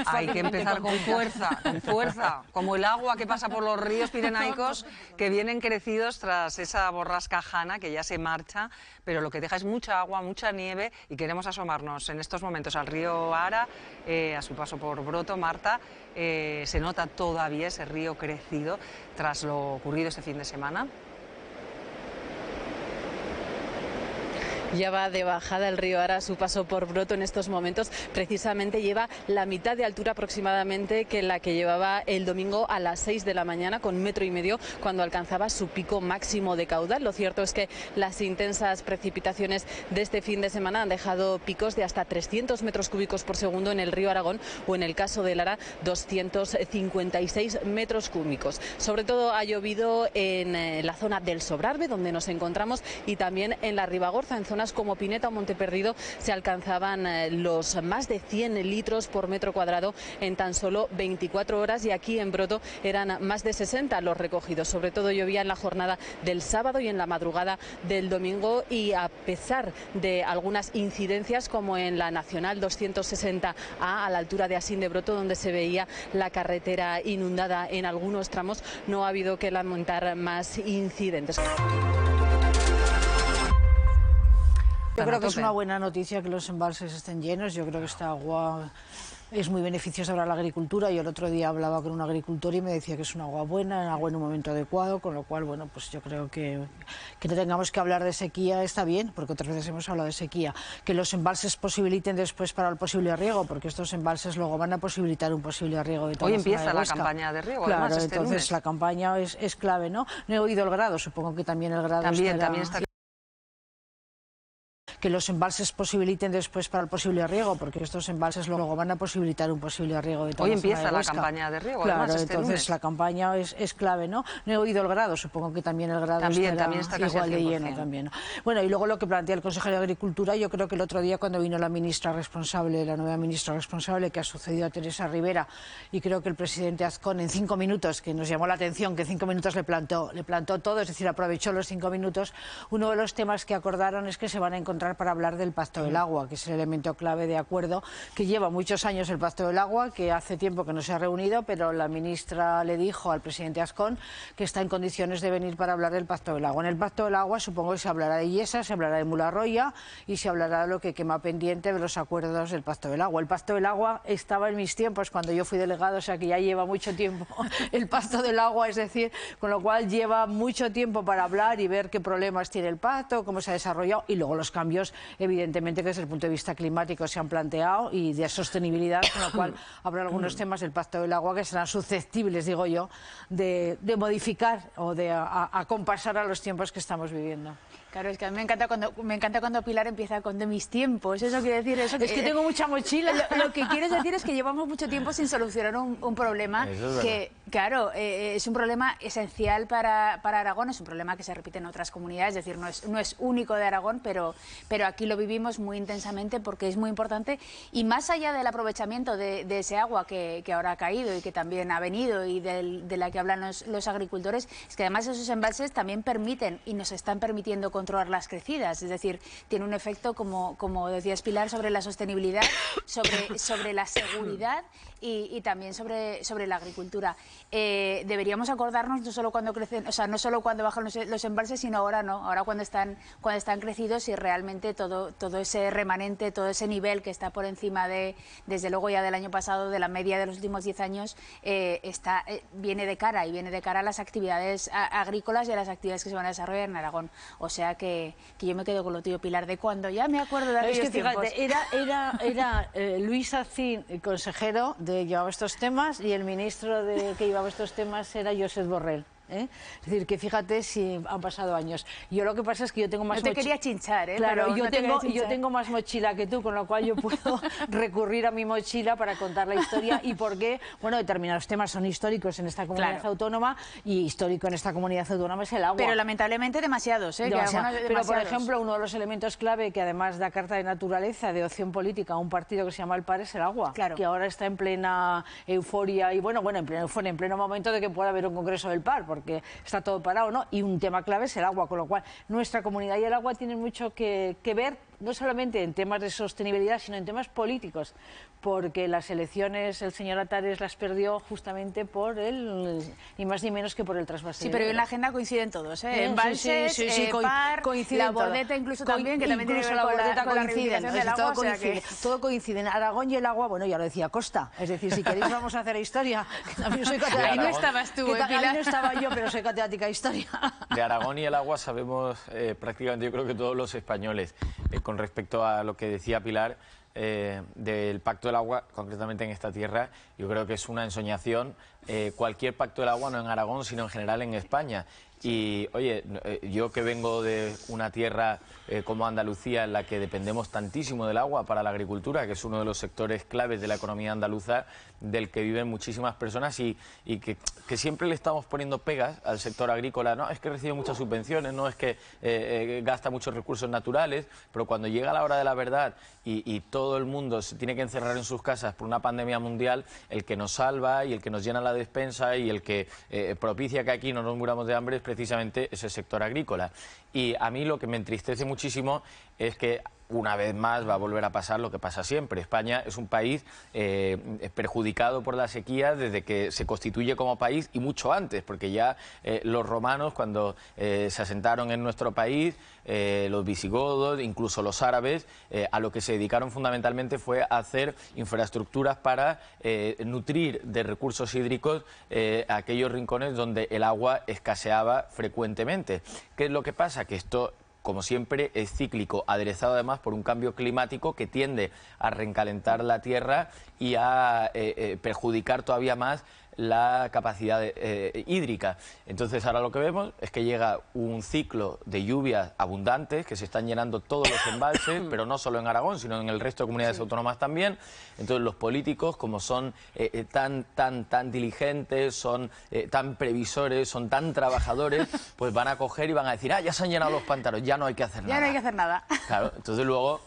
Hay que empezar con fuerza, como el agua que pasa por los ríos pirenaicos que vienen crecidos tras esa borrasca Hanna que ya se marcha, pero lo que deja es mucha agua, mucha nieve y queremos asomarnos en estos momentos al río Ara, a su paso por Broto, Marta, se nota todavía ese río crecido tras lo ocurrido este fin de semana. Ya va de bajada el río Ara a su paso por Broto en estos momentos. Precisamente lleva la mitad de altura aproximadamente que la que llevaba el domingo a las 6 de la mañana, con 1,5 metros, cuando alcanzaba su pico máximo de caudal. Lo cierto es que las intensas precipitaciones de este fin de semana han dejado picos de hasta 300 metros cúbicos por segundo en el río Aragón, o en el caso del Ara 256 metros cúbicos. Sobre todo ha llovido en la zona del Sobrarbe, donde nos encontramos, y también en la Ribagorza, en zonas como Pineta o Monteperdido se alcanzaban los más de 100 litros por metro cuadrado en tan solo 24 horas, y aquí en Broto eran más de 60 los recogidos. Sobre todo llovía en la jornada del sábado y en la madrugada del domingo, y a pesar de algunas incidencias como en la Nacional 260A a la altura de Asín de Broto, donde se veía la carretera inundada en algunos tramos, no ha habido que lamentar más incidentes. Yo creo que es una buena noticia que los embalses estén llenos. Yo creo que esta agua es muy beneficiosa para la agricultura. Yo el otro día hablaba con un agricultor y me decía que es una agua buena, agua en un momento adecuado, con lo cual, bueno, pues yo creo que no tengamos que hablar de sequía está bien, porque otras veces hemos hablado de sequía. Que los embalses posibiliten después para el posible riego, porque estos embalses luego van a posibilitar un posible riego de toda Hoy la zona empieza de la Huesca. campaña de riego, Claro, además, entonces lunes. la campaña es clave, ¿no? No he oído el grado, supongo que también el grado También estará... está... Que los embalses posibiliten después para el posible riego, porque estos embalses luego van a posibilitar un posible riego de toda Hoy la zona de empieza la Huesca. campaña de riego, Claro, además, entonces lunes. la campaña es clave, ¿no? No he oído el grado, supongo que también el grado también estará está casi igual de al 100%. lleno también, ¿no? Bueno, y luego lo que plantea el consejero de Agricultura, yo creo que el otro día cuando vino la ministra responsable, la nueva ministra responsable, que ha sucedido a Teresa Rivera, y creo que el presidente Azcón en 5 minutos, que nos llamó la atención, que en 5 minutos le plantó todo, es decir, aprovechó los 5 minutos, uno de los temas que acordaron es que se van a encontrar para hablar del Pacto del Agua, que es el elemento clave de acuerdo, que lleva muchos años el Pacto del Agua, que hace tiempo que no se ha reunido, pero la ministra le dijo al presidente Azcón que está en condiciones de venir para hablar del Pacto del Agua. En el Pacto del Agua supongo que se hablará de Illesa, se hablará de Mularroya y se hablará de lo que quema pendiente de los acuerdos del Pacto del Agua. El Pacto del Agua estaba en mis tiempos cuando yo fui delegado, o sea que ya lleva mucho tiempo el Pacto del Agua, es decir, con lo cual lleva mucho tiempo para hablar y ver qué problemas tiene el pacto, cómo se ha desarrollado, y luego los cambios, evidentemente, que desde el punto de vista climático se han planteado y de sostenibilidad, con lo cual habrá algunos temas del Pacto del Agua que serán susceptibles, digo yo, de modificar o de acompasar a los tiempos que estamos viviendo. Claro, es que a mí me encanta cuando Pilar empieza con de mis tiempos. Eso quiere decir eso. Es que tengo mucha mochila. Lo que quieres decir es que llevamos mucho tiempo sin solucionar un problema que, claro, es un problema esencial para Aragón, es un problema que se repite en otras comunidades, es decir, no es único de Aragón, pero aquí lo vivimos muy intensamente porque es muy importante, y más allá del aprovechamiento de ese agua que ahora ha caído y que también ha venido y de la que hablan los agricultores, es que además esos embalses también permiten y nos están permitiendo controlar las crecidas, es decir, tiene un efecto, como decías Pilar, sobre la sostenibilidad, sobre la seguridad y también sobre la agricultura. Deberíamos acordarnos no solo cuando crecen, o sea, no solo cuando bajan los embalses, sino ahora no, ahora cuando están crecidos, y realmente todo ese remanente, todo ese nivel que está por encima desde luego ya del año pasado, de la media de los últimos 10 años, viene de cara a las actividades agrícolas y a las actividades que se van a desarrollar en Aragón. O sea que yo me quedo con lo tuyo, Pilar, de cuando ya me acuerdo de aquellos tiempos. Es que fíjate, era Luis Acín, el consejero, llevaba estos temas, y el ministro que llevaba estos temas era Josep Borrell. Es decir, que fíjate si han pasado años. Yo lo que pasa es que yo tengo más mochila. No te quería chinchar, Claro, pero yo tengo más mochila que tú, con lo cual yo puedo recurrir a mi mochila para contar la historia y por qué, bueno, determinados temas son históricos en esta comunidad autónoma, y histórico en esta comunidad autónoma es el agua. Pero lamentablemente demasiados, Pero, por ejemplo, uno de los elementos clave que además da carta de naturaleza, de opción política a un partido que se llama el PAR, es el agua, que ahora está en plena euforia y bueno, en plena euforia, en pleno momento de que pueda haber un congreso del PAR, porque está todo parado, ¿no? Y un tema clave es el agua, con lo cual nuestra comunidad y el agua tienen mucho que ver no solamente en temas de sostenibilidad, sino en temas políticos, porque las elecciones el señor Atares las perdió justamente por ni más ni menos que por el trasvase. Sí, pero en la agenda coinciden todos, ¿eh? Embalses, PAR, la Bordeta incluso también, que también tiene que ver la Bordeta con la coinciden, reivindicación del agua, todo coincide, todo coincide. Aragón y el agua, bueno, ya lo decía Costa, es decir, si queréis vamos a hacer historia, que también soy catedrática. Ahí no estabas tú, Ahí Pilar. no estaba yo, pero soy catedrática de historia. De Aragón y el agua sabemos prácticamente, yo creo que todos los españoles. Con respecto a lo que decía Pilar, del Pacto del Agua, concretamente en esta tierra, yo creo que es una ensoñación. Cualquier Pacto del Agua, no en Aragón, sino en general en España. Y, oye, yo que vengo de una tierra como Andalucía, en la que dependemos tantísimo del agua para la agricultura, que es uno de los sectores claves de la economía andaluza, del que viven muchísimas personas y que siempre le estamos poniendo pegas al sector agrícola. No, es que recibe muchas subvenciones, no es que gasta muchos recursos naturales, pero cuando llega la hora de la verdad y todo el mundo se tiene que encerrar en sus casas por una pandemia mundial, el que nos salva y el que nos llena la despensa y el que propicia que aquí no nos muramos de hambre es precisamente ese sector agrícola. Y a mí lo que me entristece muchísimo es que una vez más va a volver a pasar lo que pasa siempre. España es un país perjudicado por la sequía desde que se constituye como país y mucho antes, porque ya los romanos, cuando se asentaron en nuestro país, los visigodos, incluso los árabes, a lo que se dedicaron fundamentalmente fue a hacer infraestructuras para nutrir de recursos hídricos aquellos rincones donde el agua escaseaba frecuentemente. ¿Qué es lo que pasa? Que esto, como siempre, es cíclico, aderezado además por un cambio climático que tiende a reencalentar la tierra y a perjudicar todavía más la capacidad hídrica. Entonces ahora lo que vemos es que llega un ciclo de lluvias abundantes, que se están llenando todos los embalses, pero no solo en Aragón, sino en el resto de comunidades autónomas también. Entonces los políticos, como son tan diligentes, son tan previsores, son tan trabajadores, pues van a coger y van a decir, ya se han llenado los pantanos, ya no hay que hacer nada. Ya no hay que hacer nada. Claro, entonces luego,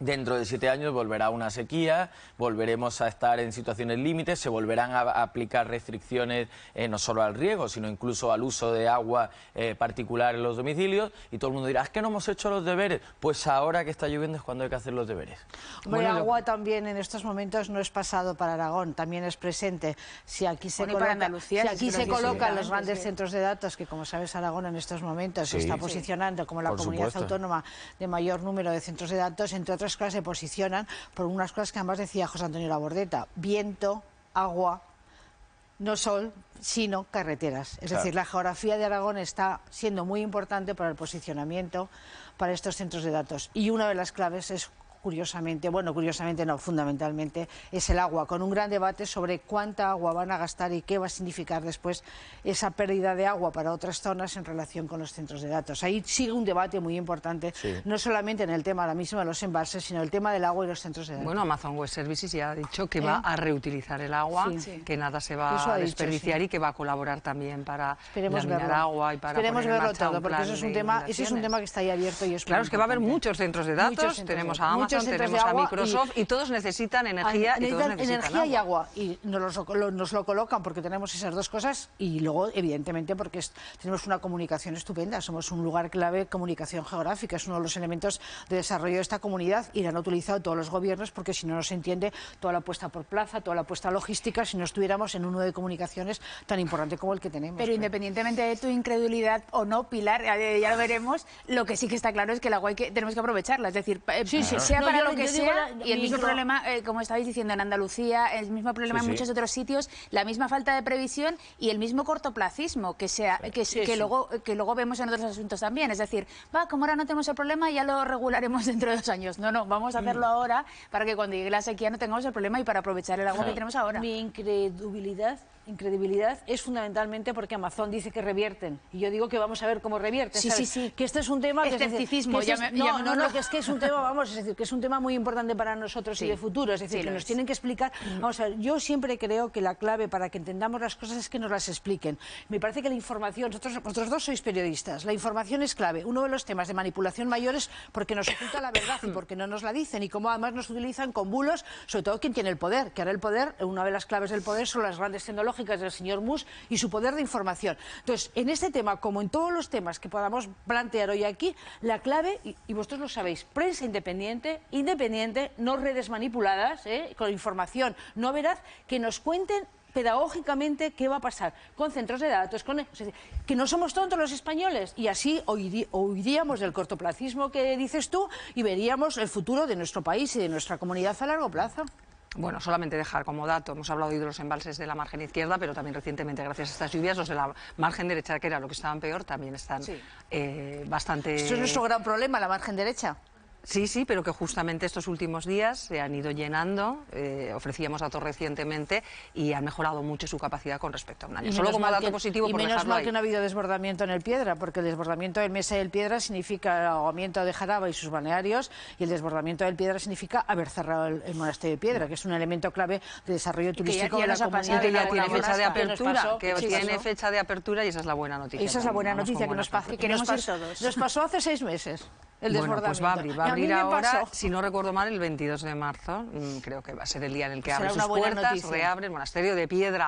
dentro de 7 años volverá una sequía, volveremos a estar en situaciones límites, se volverán a aplicar restricciones no solo al riego, sino incluso al uso de agua particular en los domicilios, y todo el mundo dirá, es que no hemos hecho los deberes. Pues ahora que está lloviendo es cuando hay que hacer los deberes. Bueno, el agua también en estos momentos no es pasado para Aragón, también es presente. Si aquí se colocan los grandes centros de datos, que como sabes Aragón en estos momentos se está posicionando como la comunidad autónoma de mayor número de centros de datos, entre otras cosas se posicionan por unas cosas que además decía José Antonio Labordeta: viento, agua, no sol, sino carreteras. Es decir, la geografía de Aragón está siendo muy importante para el posicionamiento para estos centros de datos. Y una de las claves es, fundamentalmente es el agua, con un gran debate sobre cuánta agua van a gastar y qué va a significar después esa pérdida de agua para otras zonas en relación con los centros de datos. Ahí sigue un debate muy importante, no solamente en el tema ahora mismo de los embalses, sino el tema del agua y los centros de datos. Bueno, Amazon Web Services ya ha dicho que va a reutilizar el agua, que nada se va a desperdiciar y que va a colaborar también para laminar agua y para Esperemos poner en verlo marcha todo, un porque plan ese es un tema que está ahí abierto y es claro, es que va a haber muchos centros de datos, tenemos a Amazon, tenemos a Microsoft y todos necesitan energía y todos necesitan agua. Y agua, y nos lo colocan porque tenemos esas dos cosas, y luego evidentemente porque tenemos una comunicación estupenda, somos un lugar clave, comunicación geográfica, es uno de los elementos de desarrollo de esta comunidad y la han utilizado todos los gobiernos, porque si no se entiende toda la apuesta por plaza, toda la apuesta logística, si no estuviéramos en un nudo de comunicaciones tan importante como el que tenemos. Pero independientemente de tu incredulidad o no, Pilar, ya lo veremos, lo que sí que está claro es que el agua tenemos que aprovecharla, es decir, sea para lo que sea, y el mismo problema, como estabais diciendo, en Andalucía, el mismo problema en muchos otros sitios, la misma falta de previsión y el mismo cortoplacismo que luego vemos en otros asuntos también. Es decir, como ahora no tenemos el problema, ya lo regularemos dentro de 2 años. No, vamos a hacerlo ahora para que cuando llegue la sequía no tengamos el problema y para aprovechar el agua que tenemos ahora. Mi incredibilidad es fundamentalmente porque Amazon dice que revierten, y yo digo que vamos a ver cómo revierten. Sí. Que este es un tema escepticismo, que es un tema, es un tema muy importante para nosotros y de futuro, es decir, que nos tienen que explicar. Vamos a ver, yo siempre creo que la clave para que entendamos las cosas es que nos las expliquen. Me parece que la información, vosotros dos sois periodistas, la información es clave. Uno de los temas de manipulación mayores porque nos oculta la verdad y porque no nos la dicen, y cómo además nos utilizan con bulos, sobre todo quien tiene el poder, que ahora el poder, una de las claves del poder son las grandes tecnológicas del señor Musk y su poder de información. Entonces, en este tema, como en todos los temas que podamos plantear hoy aquí, la clave, y vosotros lo sabéis, prensa independiente, no redes manipuladas, con información no veraz, que nos cuenten pedagógicamente qué va a pasar con centros de datos, que no somos tontos los españoles, y así huiríamos del cortoplacismo que dices tú y veríamos el futuro de nuestro país y de nuestra comunidad a largo plazo. Bueno, solamente dejar como dato, hemos hablado hoy de los embalses de la margen izquierda, pero también recientemente, gracias a estas lluvias, los de la margen derecha, que era lo que estaban peor, también están bastante... Esto es nuestro gran problema, la margen derecha. Sí, sí, pero que justamente estos últimos días se han ido llenando, ofrecíamos datos recientemente y han mejorado mucho su capacidad con respecto a un año. Solo como dato positivo, por menos mal ahí. que no ha habido desbordamiento en el Piedra, porque el desbordamiento del Mesa del Piedra significa el ahogamiento de Jaraba y sus balnearios, y el desbordamiento del Piedra significa haber cerrado el monasterio de Piedra, que es un elemento clave de desarrollo turístico de la comunidad. Y que ya tiene fecha de apertura, tiene fecha de apertura, y esa es la buena noticia. Esa es la buena noticia que nos pasó. Queremos ir todos. Nos pasó hace 6 meses. El desbordamiento. Pues va a abrir ahora, si no recuerdo mal, el 22 de marzo, creo que va a ser el día en el que abre sus puertas, reabre el monasterio de Piedra.